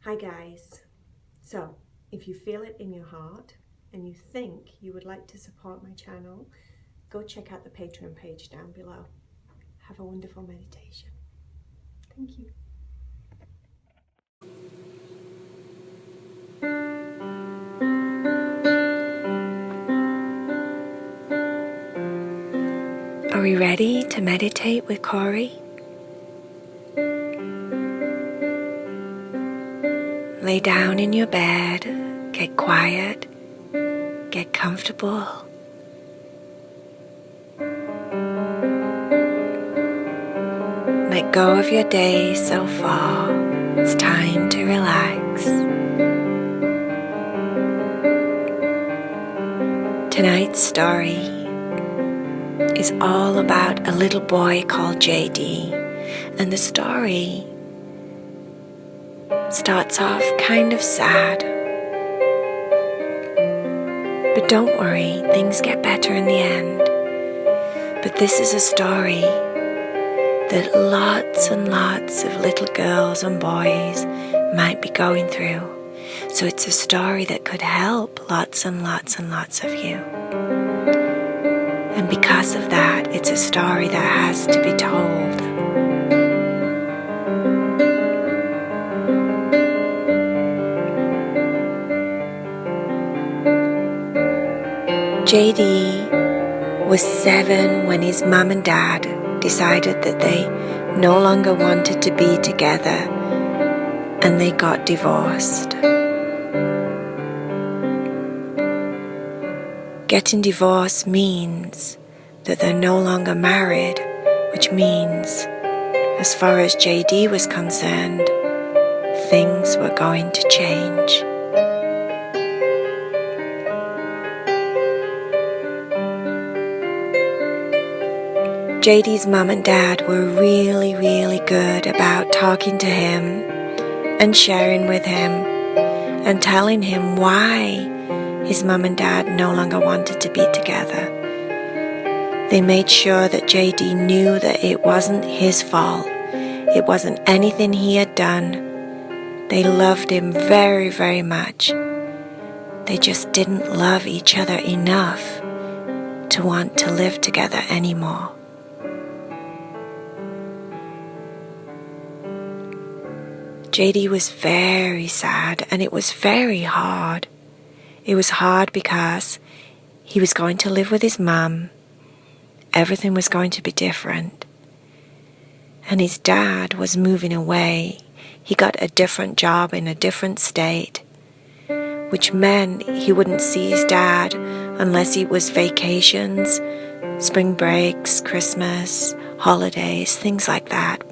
Hi guys. So if you feel it in your heart and you think you would like to support my channel, go check out the Patreon page down below. Have a wonderful meditation. Thank you. Are we ready to meditate with Corey? Lay down in your bed, get quiet, get comfortable. Let go of your day so far. It's time to relax. Tonight's story is all about a little boy called JD, and the story starts off kind of sad. But don't worry, things get better in the end. But this is a story that lots and lots of little girls and boys might be going through. So it's a story that could help lots and lots and lots of you. And because of that, it's a story that has to be told. JD was 7 when his mum and dad decided that they no longer wanted to be together and they got divorced. Getting divorced means that they're no longer married, which means, as far as JD was concerned, things were going to change. JD's mum and dad were really, really good about talking to him and sharing with him and telling him why his mum and dad no longer wanted to be together. They made sure that JD knew that it wasn't his fault. It wasn't anything he had done. They loved him very, very much. They just didn't love each other enough to want to live together anymore. JD was very sad, and it was very hard. It was hard because he was going to live with his mum. Everything was going to be different. And his dad was moving away. He got a different job in a different state, which meant he wouldn't see his dad unless it was vacations, spring breaks, Christmas, holidays, things like that.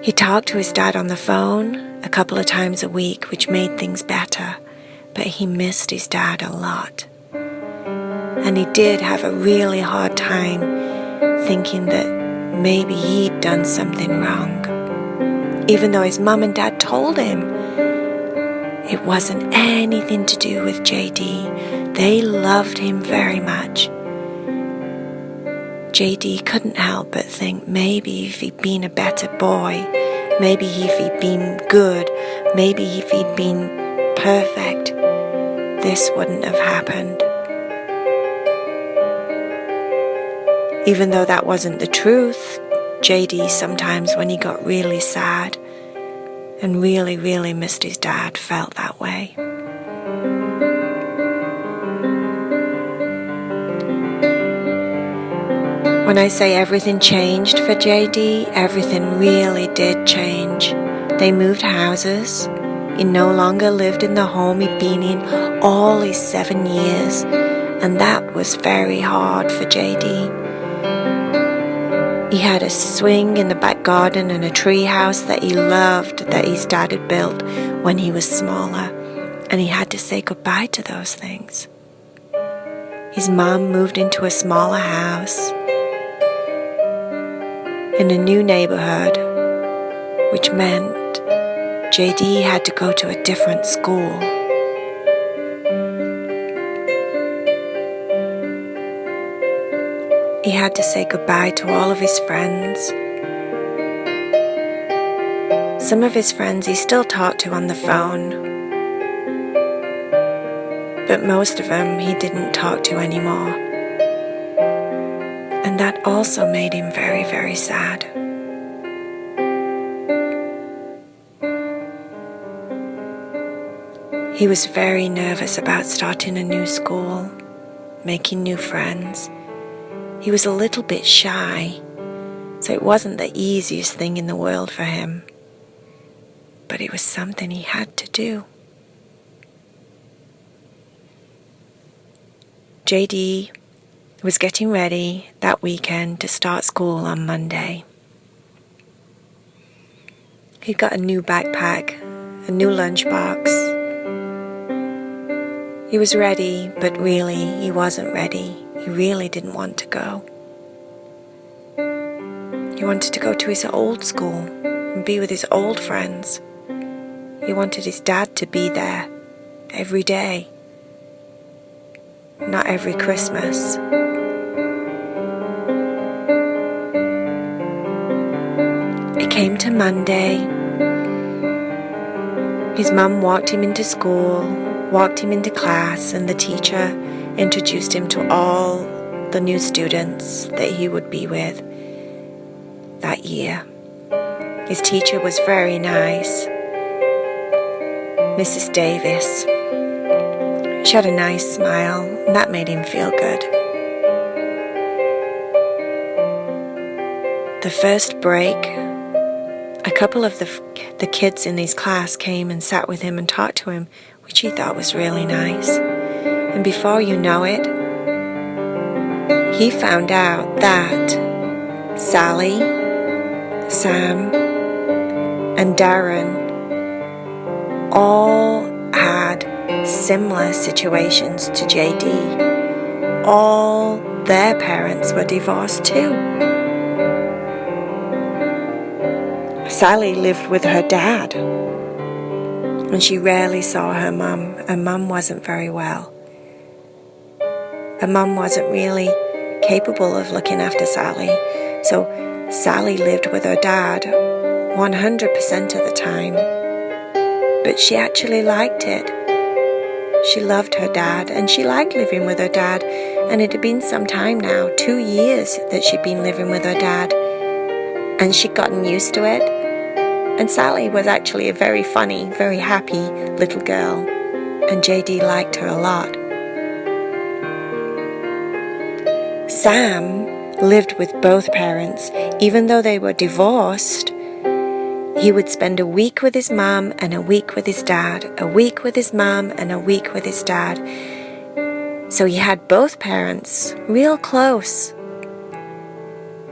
He talked to his dad on the phone a couple of times a week, which made things better, but he missed his dad a lot. And he did have a really hard time thinking that maybe he'd done something wrong, even though his mum and dad told him it wasn't anything to do with JD. They loved him very much. JD couldn't help but think maybe if he'd been a better boy, maybe if he'd been good, maybe if he'd been perfect, this wouldn't have happened. Even though that wasn't the truth, JD sometimes when he got really sad and really, really missed his dad felt that way. When I say everything changed for JD, everything really did change. They moved houses. He no longer lived in the home he'd been in all his 7 years, and that was very hard for JD. He had a swing in the back garden and a tree house that he loved that his dad had built when he was smaller, and he had to say goodbye to those things. His mom moved into a smaller house in a new neighborhood, which meant JD had to go to a different school. He had to say goodbye to all of his friends. Some of his friends he still talked to on the phone, but most of them he didn't talk to anymore. And that also made him very, very sad. He was very nervous about starting a new school, making new friends. He was a little bit shy, so it wasn't the easiest thing in the world for him. But it was something he had to do. JD was getting ready that weekend to start school on Monday. He'd got a new backpack, a new lunchbox. He was ready, but really he wasn't ready. He really didn't want to go. He wanted to go to his old school and be with his old friends. He wanted his dad to be there every day, not every Christmas. It came to Monday. His mum walked him into school, walked him into class, and the teacher introduced him to all the new students that he would be with that year. His teacher was very nice, Mrs. Davis. She had a nice smile, and that made him feel good. The first break, a couple of the kids in his class came and sat with him and talked to him, which he thought was really nice. And before you know it, he found out that Sally, Sam, and Darren all had similar situations to JD. All their parents were divorced too. Sally lived with her dad, and she rarely saw her mum. Her mum wasn't very well. Her mum wasn't really capable of looking after Sally, so Sally lived with her dad 100% of the time. But she actually liked it. She loved her dad, and she liked living with her dad, and it had been some time now, 2 years that she'd been living with her dad, and she'd gotten used to it. And Sally was actually a very funny, very happy little girl, and JD liked her a lot. Sam lived with both parents. Even though they were divorced, he would spend a week with his mum and a week with his dad, a week with his mum and a week with his dad. So he had both parents real close.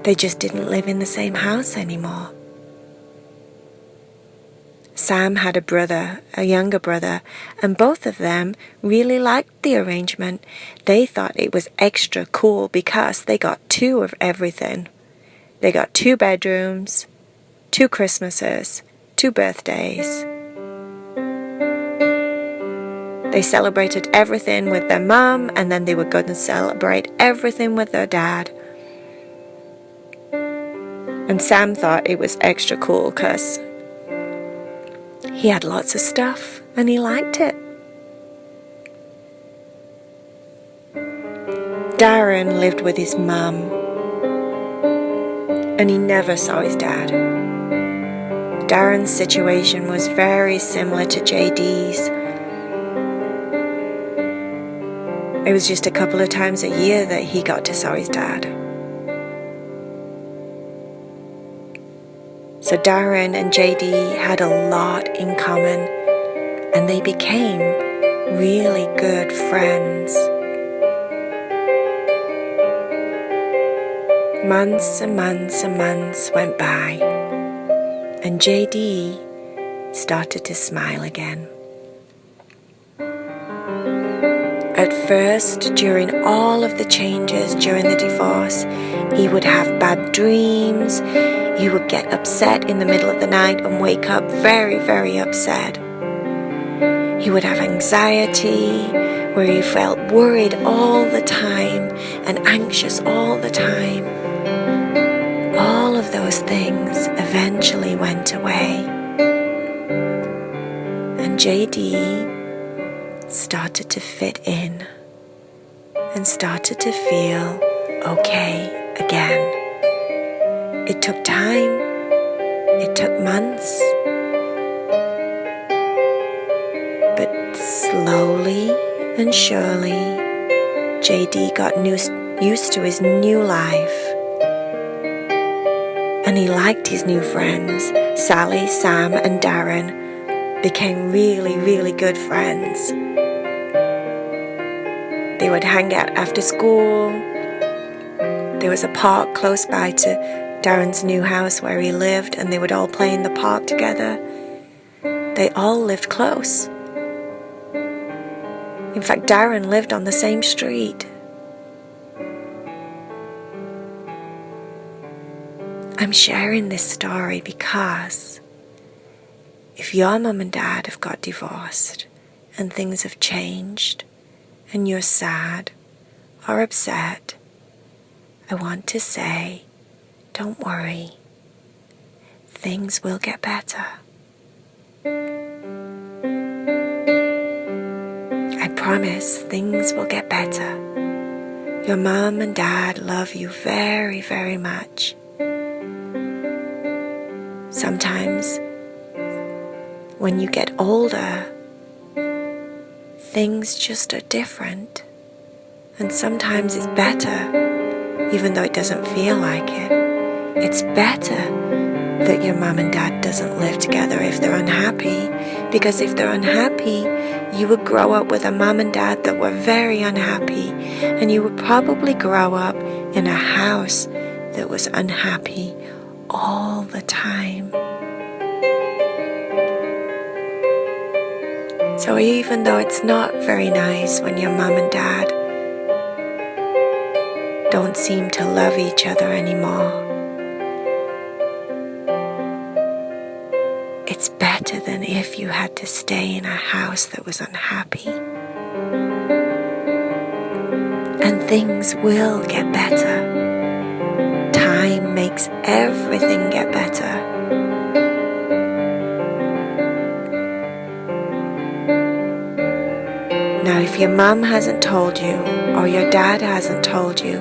They just didn't live in the same house anymore. Sam had a brother, a younger brother, and both of them really liked the arrangement. They thought it was extra cool because they got 2 of everything. They got 2 bedrooms, 2 Christmases, 2 birthdays. They celebrated everything with their mum, and then they were going to celebrate everything with their dad. And Sam thought it was extra cool because he had lots of stuff and he liked it. Darren lived with his mum, and he never saw his dad. Darren's situation was very similar to JD's. It was just a couple of times a year that he got to see his dad. So Darren and JD had a lot in common, and they became really good friends. Months and months and months went by, and JD started to smile again. At first, during all of the changes during the divorce, he would have bad dreams. He would get upset in the middle of the night and wake up very, very upset. He would have anxiety, where he felt worried all the time and anxious all the time. All of those things eventually went away. And JD started to fit in and started to feel okay again. It took time, it took months, but slowly and surely JD got used to his new life. And he liked his new friends. Sally, Sam and Darren became really, really good friends. They would hang out after school. There was a park close by to Darren's new house where he lived, and they would all play in the park together. They all lived close. In fact, Darren lived on the same street. I'm sharing this story because if your mum and dad have got divorced and things have changed and you're sad or upset, I want to say, don't worry, things will get better. I promise things will get better. Your mum and dad love you very, very much. Sometimes, when you get older, things just are different. And sometimes it's better, even though it doesn't feel like it. It's better that your mum and dad doesn't live together if they're unhappy. Because if they're unhappy, you would grow up with a mum and dad that were very unhappy. And you would probably grow up in a house that was unhappy all the time. So even though it's not very nice when your mum and dad don't seem to love each other anymore, it's better than if you had to stay in a house that was unhappy. And things will get better. Time makes everything get better. Now, if your mum hasn't told you or your dad hasn't told you,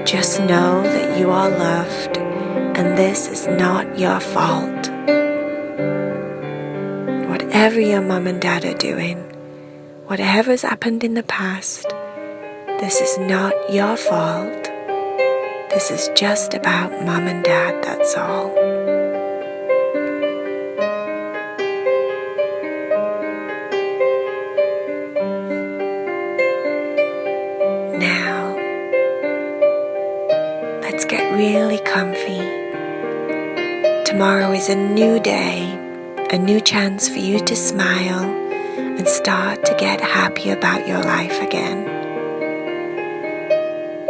just know that you are loved and this is not your fault. Whatever your mum and dad are doing, whatever's happened in the past, this is not your fault. This is just about mum and dad, that's all. Now, let's get really comfy. Tomorrow is a new day, a new chance for you to smile and start to get happy about your life again.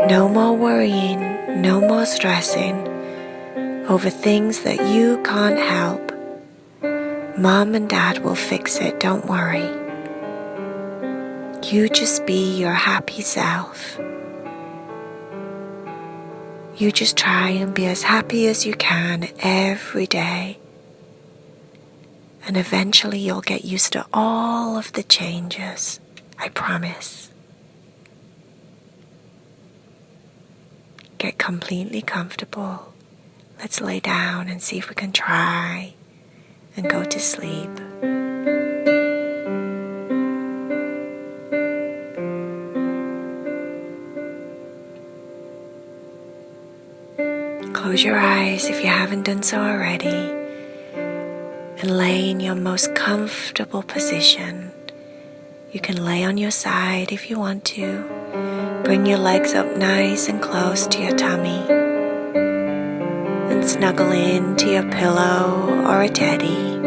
No more worrying. No more stressing over things that you can't help. Mom and Dad will fix it, don't worry. You just be your happy self. You just try and be as happy as you can every day. And eventually you'll get used to all of the changes, I promise. Get completely comfortable. Let's lay down and see if we can try and go to sleep. Close your eyes if you haven't done so already and lay in your most comfortable position. You can lay on your side if you want to. Bring your legs up nice and close to your tummy and snuggle into your pillow or a teddy.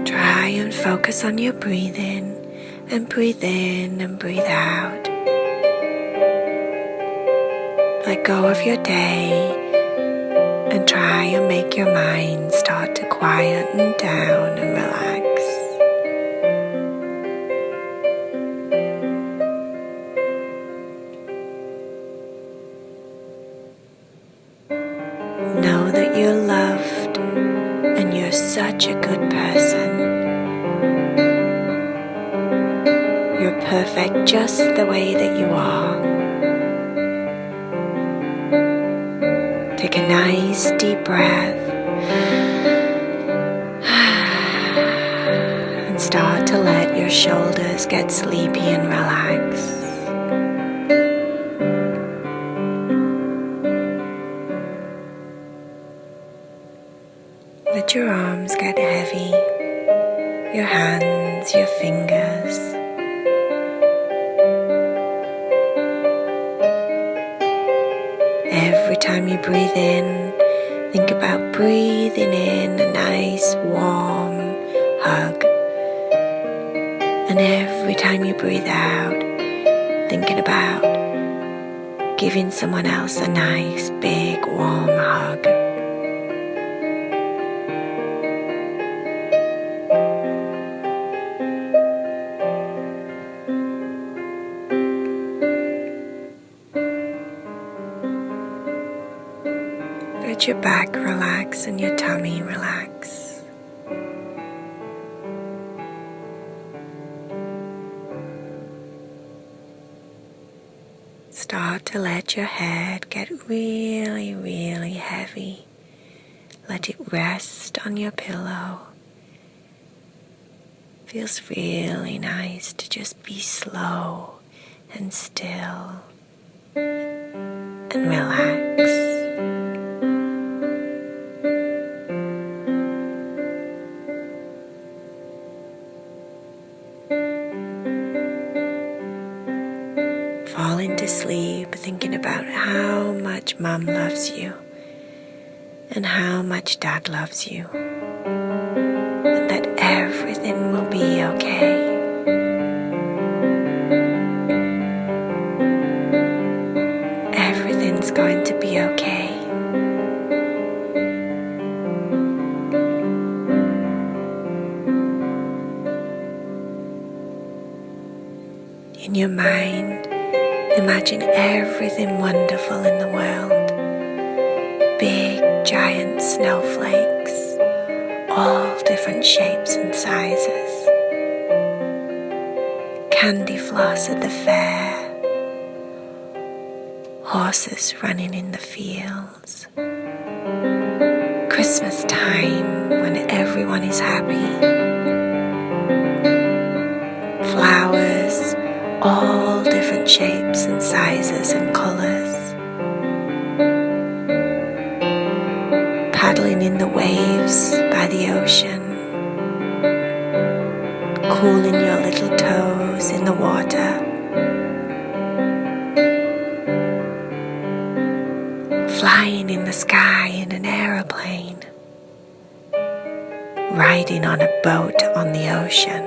Try and focus on your breathing and breathe in and breathe out. Let go of your day and try and make your mind start to quieten down and relax. person. You're perfect just the way that you are. Take a nice deep breath and start to let your shoulders get sleepy and relax. Let your arms get heavy, your hands, your fingers. Every time you breathe in, think about breathing in a nice warm hug. And every time you breathe out, thinking about giving someone else a nice big warm hug. Let your back relax and your tummy relax. Start to let your head get really, really heavy. Let it rest on your pillow. Feels really nice to just be slow and still and relax. Fall into sleep thinking about how much Mum loves you and how much Dad loves you, and that everything will be okay. Everything's going to be okay. In your mind, imagine everything wonderful in the world. Big, giant snowflakes, all different shapes and sizes. Candy floss at the fair. Horses running in the fields. Christmas time when everyone is happy. Flowers, all different shapes and sizes and colours. Paddling in the waves by the ocean. Cooling your little toes in the water. Flying in the sky in an aeroplane. Riding on a boat on the ocean.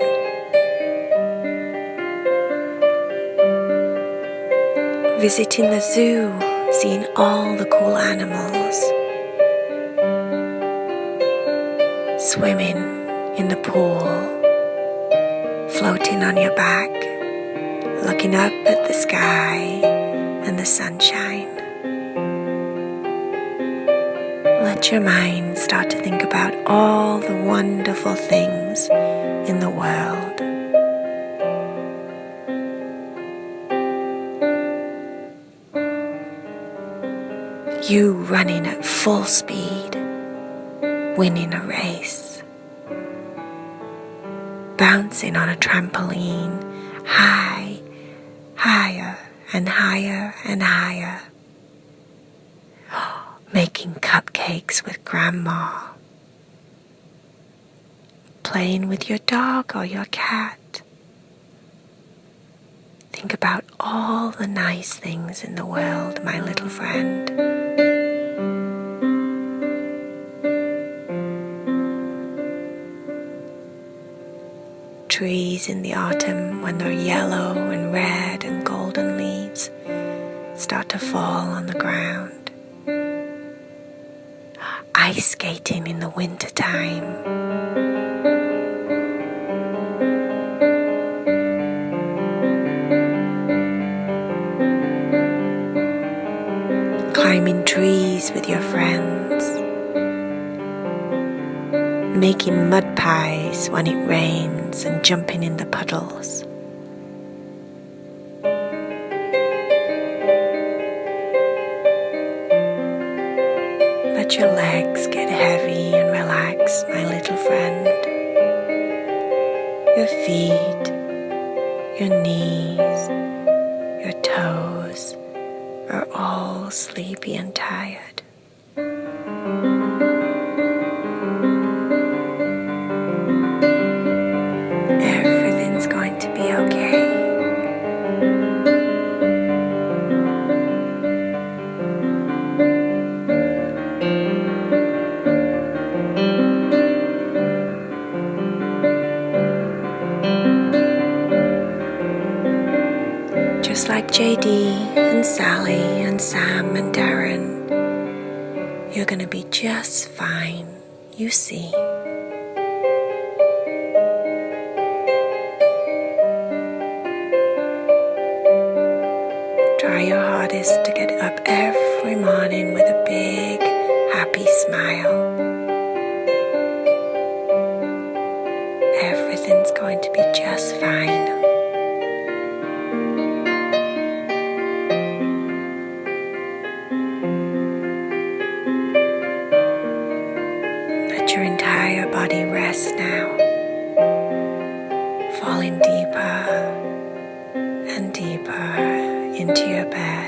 Visiting the zoo, seeing all the cool animals. Swimming in the pool, floating on your back, looking up at the sky and the sunshine. Let your mind start to think about all the wonderful things in the world. You running at full speed, winning a race. Bouncing on a trampoline, high, higher and higher and higher. Making cupcakes with Grandma. Playing with your dog or your cat. Think about all the nice things in the world, my little friend. Trees in the autumn when their yellow and red and golden leaves start to fall on the ground. Ice skating in the winter time. Climbing trees with your friends. making mud pies when it rains and jumping in the puddles. Let your legs get heavy and relaxed, my little friend. Your feet, your knees, your toes are all sleepy and tired. Everything's going to be okay. Just like JD and Sally and Sam and Darren, you're going to be just fine, you see. Try your hardest to get up every morning with a big, happy smile. Everything's going to be just fine. Let your entire body rest now, falling deeper and deeper into your bed.